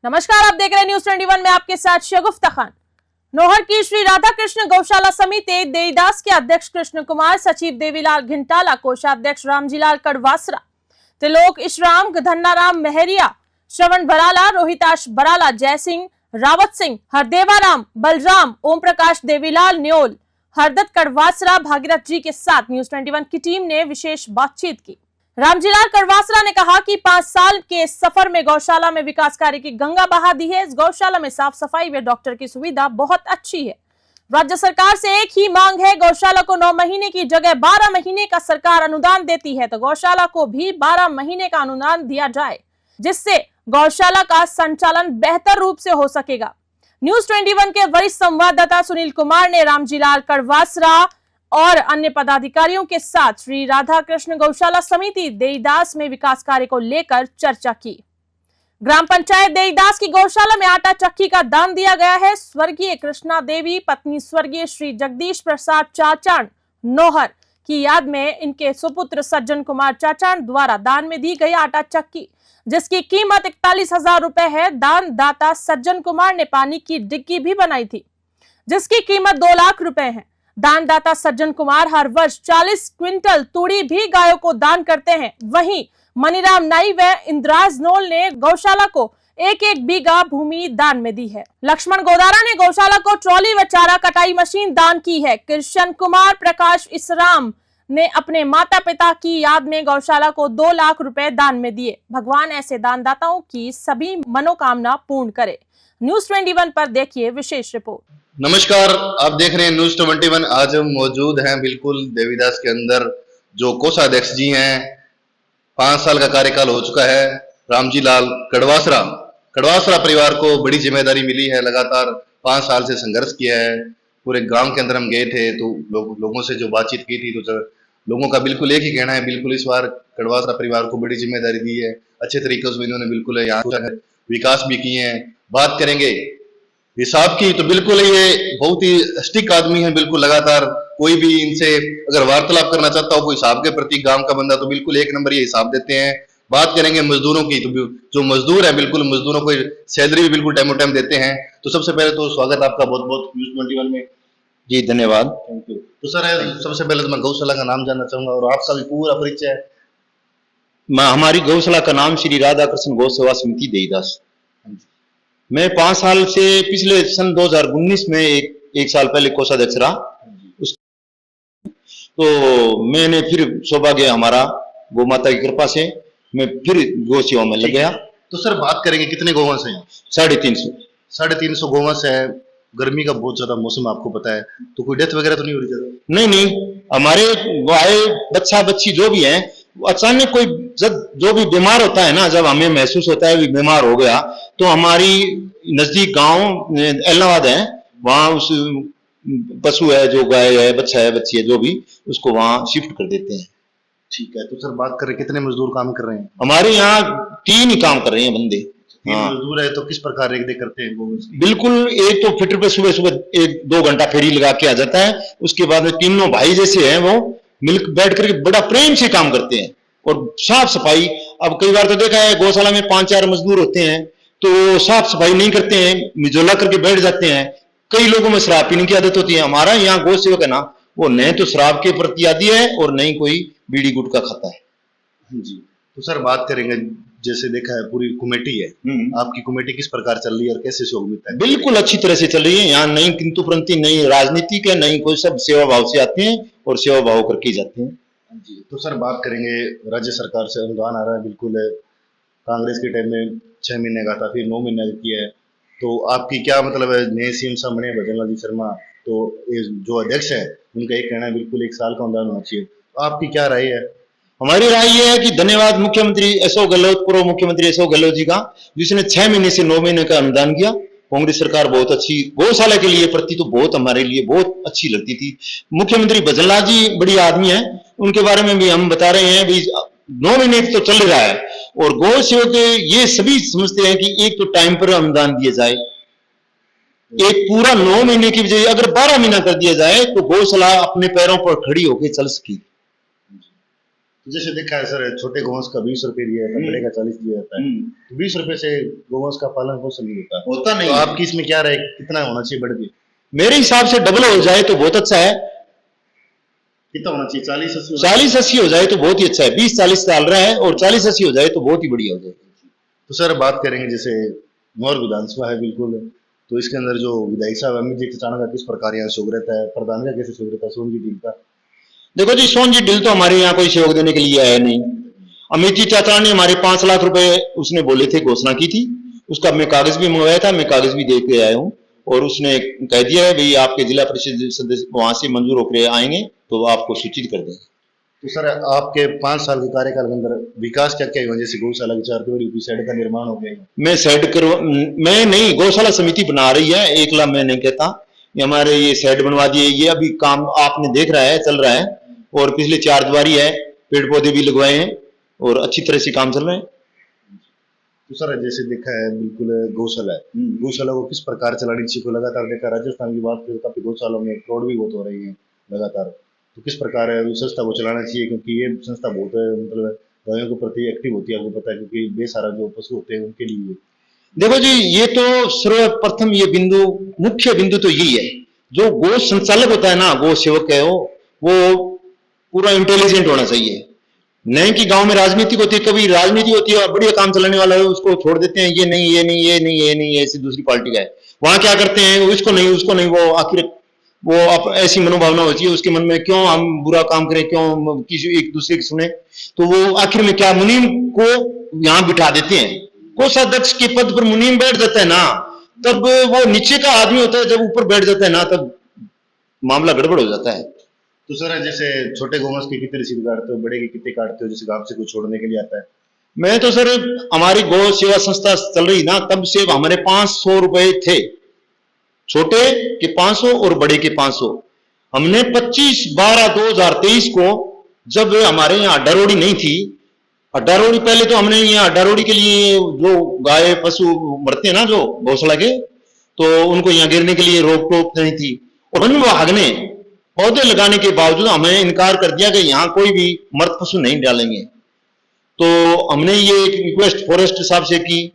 नमस्कार, आप देख रहे हैं न्यूज 21 में आपके साथ शगुफ्ता खान। नौहर की श्री राधा कृष्ण गौशाला समिति देईदास के अध्यक्ष कृष्ण कुमार, सचिव देवीलाल घिंटाला, कोषाध्यक्ष रामजीलाल कड़वासरा, त्रिलोक इशराम, धन्नाराम मेहरिया, श्रवण बराला, रोहिताश बराला, जयसिंह, रावत सिंह, हरदेवाराम, बलराम, ओम प्रकाश, देवीलाल न्योल, हरदत्त कड़वासरा, भागीरथ जी के साथ न्यूज 21 की टीम ने विशेष बातचीत की। रामजीलाल कड़वासरा ने कहा कि 5 साल के सफर में गौशाला में विकास कार्य की गंगा बहा दी है। इस गौशाला में साफ सफाई व डॉक्टर की सुविधा बहुत अच्छी है। राज्य सरकार से एक ही मांग है, गौशाला को 9 महीने की जगह 12 महीने का सरकार अनुदान देती है तो गौशाला को भी 12 महीने का अनुदान दिया जाए, जिससे गौशाला का संचालन बेहतर रूप से हो सकेगा। न्यूज 21 के वरिष्ठ संवाददाता सुनील कुमार ने रामजीलाल कड़वासरा और अन्य पदाधिकारियों के साथ श्री राधा कृष्ण गौशाला समिति देईदास में विकास कार्य को लेकर चर्चा की। ग्राम पंचायत देईदास की गौशाला में आटा चक्की का दान दिया गया है। स्वर्गीय कृष्णा देवी पत्नी स्वर्गीय श्री जगदीश प्रसाद चाचान नौहर की याद में इनके सुपुत्र सज्जन कुमार चाचान द्वारा दान में दी गई आटा चक्की, जिसकी कीमत 41,000 रुपए है। दान दाता सज्जन कुमार ने पानी की डिग्गी भी बनाई थी, जिसकी कीमत 2 लाख रुपए है। दानदाता सज्जन कुमार हर वर्ष 40 क्विंटल तूड़ी भी गायों को दान करते हैं। वहीं मनीराम नाई व इंद्राज नोल ने गौशाला को 1-1 बीघा भूमि दान में दी है। लक्ष्मण गोदारा ने गौशाला को ट्रॉली व चारा कटाई मशीन दान की है। कृष्ण कुमार प्रकाश इसराम ने अपने माता पिता की याद में गौशाला को 2 लाख रुपए दान में दिए। भगवान ऐसे दानदाताओं की सभी मनोकामना पूर्ण करे। न्यूज 21 पर देखिए विशेष रिपोर्ट। नमस्कार, आप देख रहे हैं न्यूज 21। आज हम मौजूद हैं बिल्कुल देवीदास के अंदर, जो कोषाध्यक्ष जी हैं। 5 साल का कार्यकाल हो चुका है। रामजीलाल कड़वासरा परिवार को बड़ी जिम्मेदारी मिली है। लगातार 5 साल से संघर्ष किया है। पूरे गांव के अंदर हम गए थे तो लोगों से जो बातचीत की थी तो लोगों का बिल्कुल एक ही कहना है, बिल्कुल इस बार कड़वासरा परिवार को बड़ी जिम्मेदारी दी है। अच्छे तरीके से इन्होंने बिल्कुल यहाँ विकास भी किए हैं। बात करेंगे हिसाब की तो बिल्कुल ये बहुत ही स्टिक आदमी है। बिल्कुल लगातार कोई भी इनसे अगर वार्तालाप करना चाहता हो कोई हिसाब के प्रति, गांव का बंदा, तो बिल्कुल 1 नंबर ये हिसाब देते हैं। बात करेंगे मजदूरों की तो जो मजदूर है बिल्कुल मजदूरों को सैलरी भी बिल्कुल टाइम टाइम देते हैं। तो सबसे पहले तो स्वागत आपका बहुत बहुत न्यूज 21 में। जी धन्यवाद। Thank you. तो सर सबसे पहले तो मैं गौशाला का नाम जानना चाहूंगा और आपका भी पूरा परिचय है। हमारी गौशाला का नाम श्री राधा कृष्ण गौ सेवा समिति देईदास। मैं 5 साल से पिछले सन 2019 में एक साल पहले कोषाध्यक्ष रहा। तो मैंने फिर सौभाग्य हमारा गौ माता की कृपा से मैं फिर गौ सेवा में लग गया। तो सर बात करेंगे कितने गौवंश हैं? 350 गौवंश है। गर्मी का बहुत ज्यादा मौसम आपको पता है, तो कोई डेथ वगैरह तो नहीं हो रही ज्यादा? नहीं, हमारे गाय बच्चा बच्ची जो भी हैं, अचानक कोई जो भी बीमार होता है ना, जब हमें महसूस होता है भी बीमार हो गया, तो हमारी नजदीक गांव एलनाबाद है, वहां उस पशु है, जो गाय है, बच्चा है, बच्ची है, जो भी, उसको वहां शिफ्ट कर देते हैं। ठीक है। तो सर बात करें कितने मजदूर काम कर रहे हैं? हमारे यहाँ 3 ही काम कर रहे हैं बंदे। 3 मजदूर है। तो किस प्रकार रेख देख करते हैं? बिल्कुल, एक तो फिटर पे सुबह 1-2 घंटा फेरी लगा के आ जाता है। उसके बाद में तीनों भाई जैसे हैं, वो मिलकर बैठ करके बड़ा प्रेम से काम करते हैं और साफ सफाई। अब कई बार तो देखा है गौशाला में 5-4 मजदूर होते हैं तो साफ सफाई नहीं करते हैं, मिजोला करके बैठ जाते हैं। कई लोगों में शराब पीने की आदत होती है। हमारा यहाँ गौ सेवक है ना, वो न तो शराब के प्रति आदी है और न ही कोई बीड़ी गुटखा खाता है। जी। तो सर बात करेंगे, जैसे देखा है पूरी कमेटी है, आपकी कमेटी किस प्रकार चल रही है और कैसे सहयोग मिलता है? बिल्कुल अच्छी तरह से चल रही है। यहाँ नहीं किंतु परंतु नहीं राजनीति के नहीं कोई, सब सेवा भाव से आते हैं और सेवा भाव करके जाते हैं। जी। तो सर बात करेंगे, राज्य सरकार से अनुदान आ रहा है बिल्कुल है। कांग्रेस के टाइम में 6 महीने का था, फिर 9 महीने का किया है। तो आपकी क्या मतलब है? नए सीएम साहब बने भजनलाल जी शर्मा, तो जो अध्यक्ष है उनका एक कहना है बिल्कुल 1 साल का अनुदान होना चाहिए। तो आपकी क्या राय है? हमारी राय यह है कि धन्यवाद मुख्यमंत्री अशोक गहलोत, पूर्व मुख्यमंत्री अशोक गहलोत जी का, जिसने 6 महीने से 9 महीने का अनुदान किया। कांग्रेस सरकार बहुत अच्छी गौशाला के लिए प्रति तो बहुत हमारे लिए बहुत अच्छी लगती थी। मुख्यमंत्री भजनलाल जी बड़ी आदमी है, उनके बारे में भी हम बता रहे हैं भी 9 महीने तो चल रहा है। और गौ सेवक ये सभी समझते हैं कि एक तो टाइम पर अनुदान दिया जाए, एक पूरा 9 महीने की बजाय अगर 12 महीना कर दिया जाए तो गौशाला अपने पैरों पर खड़ी होकर चल सकी। जैसे देखा है सर, छोटे गोवंश का 20 रुपए दिया जाता है, बड़े का 40 दिया जाता है। तो 20 रुपए से गोवंश का पालन पोषण नहीं होता। होता नहीं तो है। आपकी इसमें क्या राय, कितना होना चाहिए बढ़ के? मेरे हिसाब से डबल हो जाए तो बहुत अच्छा है। कितना होना चाहिए? 40-80? 40-80 हो जाए तो बहुत ही अच्छा है। 20-40 डाल रहा है और 40-80 हो जाए तो बहुत ही बढ़िया हो जाएगा। तो सर बात करेंगे जैसे नौर विधानसभा है बिल्कुल, तो इसके अंदर जो विधायक साहब अमित जी टचाना का किस प्रकार यहाँ सहयोग रहता है, प्रधान का कैसे सहयोग रहता है, सोनजी ढील का? देखो जी, सोनजी ढिल तो हमारे यहाँ कोई सहयोग देने के लिए आया नहीं। अमित जी चाचा ने हमारे 5 लाख रुपए उसने बोले थे, घोषणा की थी, उसका मैं कागज भी मंगवाया था, मैं कागज भी दे के आया हूँ और उसने कह दिया है भाई आपके जिला परिषद सदस्य वहां से मंजूर होकर आएंगे तो आपको सूचित कर देंगे। तो सर आपके 5 साल के कार्यकाल के अंदर विकास क्या क्या हुआ? जैसे गौशाला के 4 करोड़ की शेड का निर्माण हो गया है। मैं नहीं, गौशाला समिति बना रही है, एकला मैं नहीं कहता। ये हमारे ये शेड बनवा दिए, ये अभी काम आपने देख रहा है, चल रहा है और पिछले 4 दीवारी है, पेड़ पौधे भी लगवाए हैं और अच्छी तरह से काम चल रहे हैं। तो सर जैसे देखा है बिल्कुल गौशाला है, गौशाला को किस प्रकार चलानी चाहिए को लगातार देखा, राजस्थान की बात करें तो काफी गौशालों में फ्रॉड भी बहुत हो रही है लगातार। तो किस प्रकार है उस संस्था को चलाना चाहिए, क्योंकि ये संस्था बहुत मतलब गायों के प्रति एक्टिव होती है, आपको पता है, क्योंकि बेसहारा जो पशु होते हैं उनके लिए। देखो जी, ये तो सर्वप्रथम ये बिंदु, मुख्य बिंदु तो यही है, जो गो संचालक होता है ना, गो सेवक है, वो पूरा इंटेलिजेंट होना चाहिए। नहीं कि गांव में राजनीति होती है, कभी राजनीति होती है और बढ़िया काम चलाने वाला है उसको छोड़ देते हैं, ये नहीं ये नहीं ये नहीं ये नहीं, ऐसी दूसरी पार्टी का है। वहां क्या करते हैं, उसको नहीं उसको नहीं, वो आखिर वो ऐसी मनोभावना होती है उसके मन में, क्यों हम बुरा काम करें, क्यों किसी एक दूसरे की सुने, तो वो आखिर में क्या मुनीम को यहाँ बिठा देते हैं। कोषाध्यक्ष के पद पर मुनीम बैठ जाता है ना, तब वो नीचे का आदमी होता है, जब ऊपर बैठ जाता है ना तब मामला गड़बड़ हो जाता है। तो सर जैसे छोटे गोवंश की कितनी रसीद काटते हो, बड़े की कितने काटते हो, जैसे गांव से कोई छोड़ने के लिए आता है? मैं तो सर, हमारी गौ सेवा संस्था चल रही ना, तब से हमारे 500 रुपए थे, छोटे के 500 और बड़े के 500। हमने 25/12/2023 को, जब हमारे यहाँ अड्डारोड़ी नहीं थी, अड्डारोड़ी पहले तो हमने यहाँ अड्डारोड़ी के लिए जो गाय पशु मरते हैं ना जो गौशाला के, तो उनको यहाँ गिरने के लिए रोक टोक नहीं थी, और वन विभाग ने पौधे लगाने के बावजूद हमें इनकार कर दिया कि यहाँ कोई भी मृत पशु नहीं डालेंगे। तो हमने ये एक रिक्वेस्ट फॉरेस्ट साहब से की,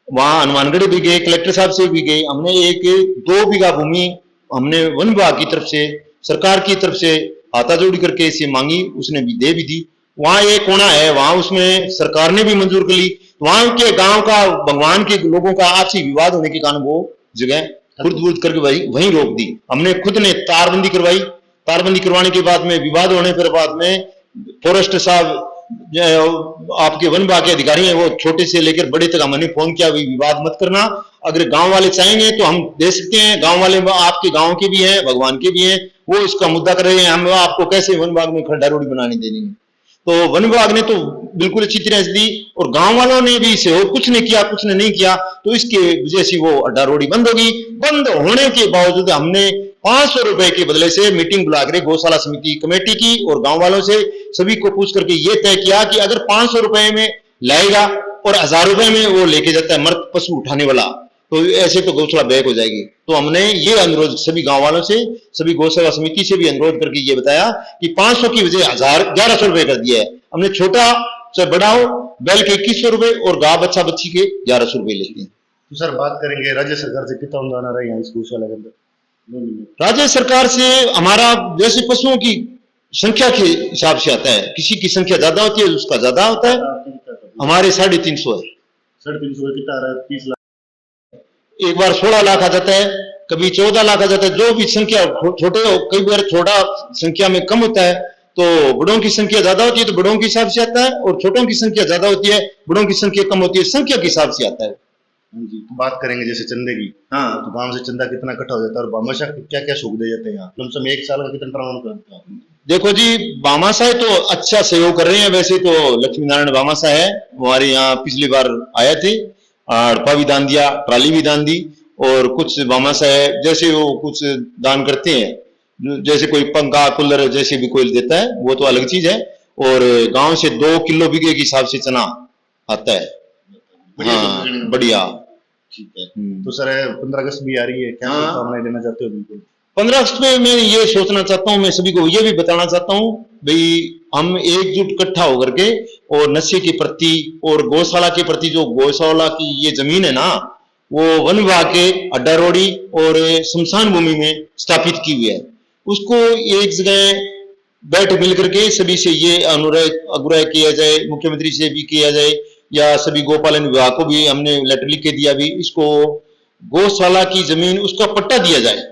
वहां हनुमानगढ़ भी गए, कलेक्टर साहब से भी गए, हमने 1-2 बीघा भूमि हमने वन विभाग की तरफ से, सरकार की तरफ से हाथाजोड़ी करके इसे मांगी, उसने भी दे भी दी। वहां एक कोना है, वहां उसमें सरकार ने भी मंजूर कर ली। वहां के गांव का, भगवान के लोगों का आपसी विवाद होने के कारण वो जगह खुर्द करके वहीं रोक दी। हमने खुद ने तारबंदी करवाई, तारबंदी करवाने के बाद में विवाद होने पर बाद में फॉरेस्ट साहब, आपके वन विभाग के अधिकारी हैं, वो छोटे से लेकर बड़े तक हमने फोन किया, विवाद मत करना, अगर गांव वाले चाहेंगे तो हम दे सकते हैं, गांव वाले आपके गांव के भी हैं, भगवान के भी हैं, वो इसका मुद्दा कर रहे हैं, हम आपको कैसे वन विभाग में खड्डा रोडी बनाने देंगे। तो वन विभाग ने तो बिल्कुल अच्छी तरह से दी, और गांव वालों ने भी सहयोग कुछ ने किया, कुछ ने नहीं किया, तो इसके वजह से वो अड्डा रोडी बंद होगी। बंद होने के बावजूद हमने 500 रुपए के बदले से मीटिंग बुला कर गौशाला समिति कमेटी की और गांव वालों से सभी को पूछ करके ये तय किया कि अगर 500 रुपए में लाएगा और 1000 रुपए में वो लेके जाता है मृत पशु उठाने वाला, तो ऐसे तो गौशाला बैक हो जाएगी। तो हमने ये अनुरोध सभी गांव वालों से, सभी गौसेवा समिति से भी अनुरोध करके ये बताया कि 500 की वजह 1100 रुपए कर दिया है हमने। छोटा चाहे बड़ा हो, बैल के 2100 रुपए और गाय बच्चा बच्ची के 1100 रुपए लेते हैं। तो सर बात करेंगे राज्य सरकार से कितना अनुदान आ रहा है यहाँ इस गौशाला के अंदर? राज्य सरकार से हमारा जैसे पशुओं की संख्या के हिसाब से आता है, किसी की संख्या ज्यादा होती है उसका ज्यादा होता है, हमारे 350 है। 350 कितना आ रहा है? 30 लाख। एक बार 16 लाख आ जाता है, कभी 14 लाख आ जाता है, जो भी संख्या छोटे हो, कई बार छोटा संख्या में कम होता है, तो बड़ों की संख्या ज्यादा होती है तो बड़ों के हिसाब से आता है, और छोटों की संख्या ज्यादा होती है, बड़ों की संख्या कम होती है, संख्या के हिसाब से आता है। जी, तो बात करेंगे जैसे चंदे की, हाँ, तो गांव से चंदा कितना इकट्ठा हो जाता है और हमेशा क्या क्या सुख दे जाते हैं यहाँ? लमसम एक साल का कितना प्रमाण करते हैं? देखो जी, बामासाह तो अच्छा सहयोग कर रहे हैं। वैसे तो लक्ष्मी नारायण बामासाह है, हमारे यहाँ पिछली बार आए थे, हड़पा भी दान दिया, ट्राली भी दान दी, और कुछ बामासाह है जैसे वो कुछ दान करते हैं, जैसे कोई पंखा कूलर जैसे भी कोई देता है, वो तो अलग चीज है। और गांव से 2 किलो बीघे के हिसाब से चना आता है। हाँ, बढ़िया, ठीक है। तो सर 15 अगस्त भी आ रही है, क्या शुभकामनाएं देना चाहते हो? बिल्कुल 15 अगस्त में मैं ये सोचना चाहता हूँ, मैं सभी को ये भी बताना चाहता हूँ भाई, हम एकजुट इकट्ठा होकर के और नशे के प्रति और गौशाला के प्रति, जो गौशाला की ये जमीन है ना, वो वन विभाग के अड्डा रोड़ी और शमशान भूमि में स्थापित की हुई है। उसको एक जगह बैठ मिल करके सभी से ये आग्रह किया जाए, मुख्यमंत्री से भी किया जाए या सभी गोपालन विभाग को भी हमने लेटर लिख के दिया, भी इसको गौशाला की जमीन उसका पट्टा दिया जाए।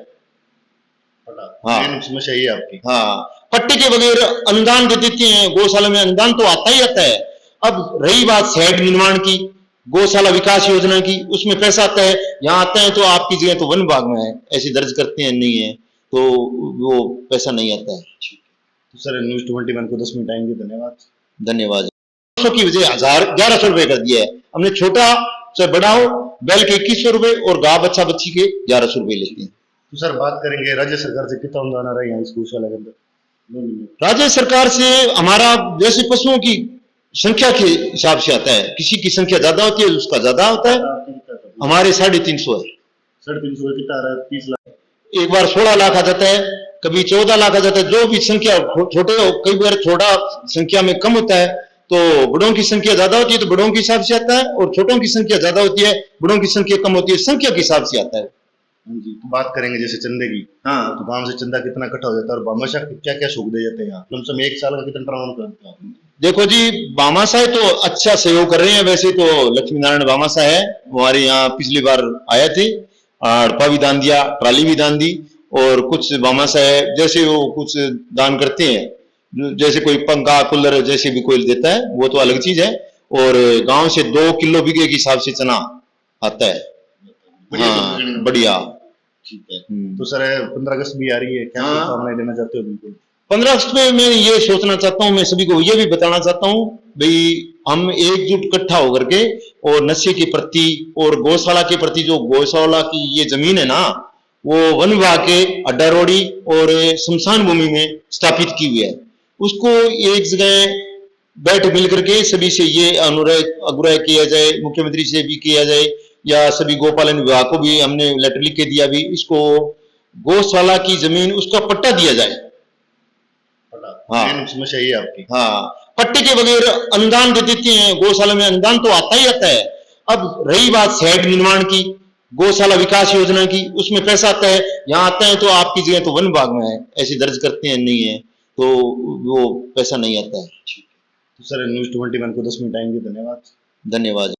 हाँ। मेन समस्या ये आपकी। हाँ, पट्टे के बगैर अनुदान दे देते हैं, गौशाला में अनुदान तो आता ही आता है। अब रही बात शेड निर्माण की, गौशाला विकास योजना की, उसमें पैसा आता है, यहाँ आता है तो आपकी जगह तो वन विभाग में है, ऐसे दर्ज करते हैं, नहीं है तो वो पैसा नहीं आता है। तो सर न्यूज़ 21 को 10 मिनट आएंगे, धन्यवाद। धन्यवाद। की वजह 1100 रुपए कर दिया है हमने, छोटा से बड़ा हो, बैल के 2100 रुपए और गाय बच्चा बच्ची के 1100 रुपए लेते हैं। तो सर बात करेंगे राज्य सरकार से कितना अनुदान आ रहा है यहाँ इस गौशाला के अंदर? राज्य सरकार से हमारा जैसे पशुओं की संख्या के हिसाब से आता है, किसी की संख्या ज्यादा होती है उसका ज्यादा होता है। हमारे 350 है। 350 का कितना आ रहा है? 30 लाख। एक बार 16 लाख आ जाता है, कभी 14 लाख आ जाता है, जो भी संख्या छोटे हो, कई बार छोटा संख्या में कम होता है, तो बड़ों की संख्या ज्यादा होती है तो बड़ों के हिसाब से आता है, और छोटों की संख्या ज्यादा होती है, बड़ों की संख्या कम होती है, संख्या के हिसाब से आता है। जी, तो बात करेंगे जैसे चंदे की। हाँ, तो गांव से चंदा कितना इकट्ठा हो जाता है और बामाशा क्या क्या सुख दे जाते हैं यहाँ? कम से कम एक साल का कितना टर्न करता है? देखो जी, बामाशाह तो अच्छा सहयोग कर रहे हैं। वैसे तो लक्ष्मी नारायण बामाशाह है, हमारे यहाँ पिछली बार आया थे, हड़पा भी दान दिया, ट्राली भी दान दी, और कुछ बामाशाह है जैसे वो कुछ दान करते हैं, जैसे कोई पंखा कूलर जैसे भी कोई देता है, वो तो अलग चीज है। और गांव से 2 किलो बीघे के हिसाब से चना आता है। हाँ, बढ़िया। ठीक है। तो सर 15 अगस्त भी आ रही है, क्या हाँ। शुभकामनाएं देना चाहते हो? बिल्कुल 15 अगस्त में मैं ये सोचना चाहता हूँ, मैं सभी को ये भी बताना चाहता हूँ भाई, हम एकजुट इकट्ठा होकर के और नशे के प्रति और गौशाला के प्रति, जो गौशाला की ये जमीन है ना, वो वन विभाग के अड्डा रोड़ी और शमशान भूमि में स्थापित की हुई है। उसको एक जगह बैठ मिल करके सभी से ये आग्रह किया जाए, मुख्यमंत्री से भी किया जाए या सभी गोपालन विभाग को भी हमने लेटर लिख के दिया, भी इसको गौशाला की जमीन उसका पट्टा दिया जाए। हाँ। मेन समस्या ये आपकी। हाँ, पट्टे के बगैर अनुदान दे देते हैं, गौशाला में अनुदान तो आता ही आता है। अब रही बात शेड निर्माण की, गौशाला विकास योजना की, उसमें पैसा आता है, यहाँ आता है तो आपकी जगह तो वन विभाग में है, ऐसे दर्ज करते हैं, नहीं है तो वो पैसा नहीं आता है। तो सर न्यूज़ 21 को 10 मिनट आएंगे, धन्यवाद। धन्यवाद।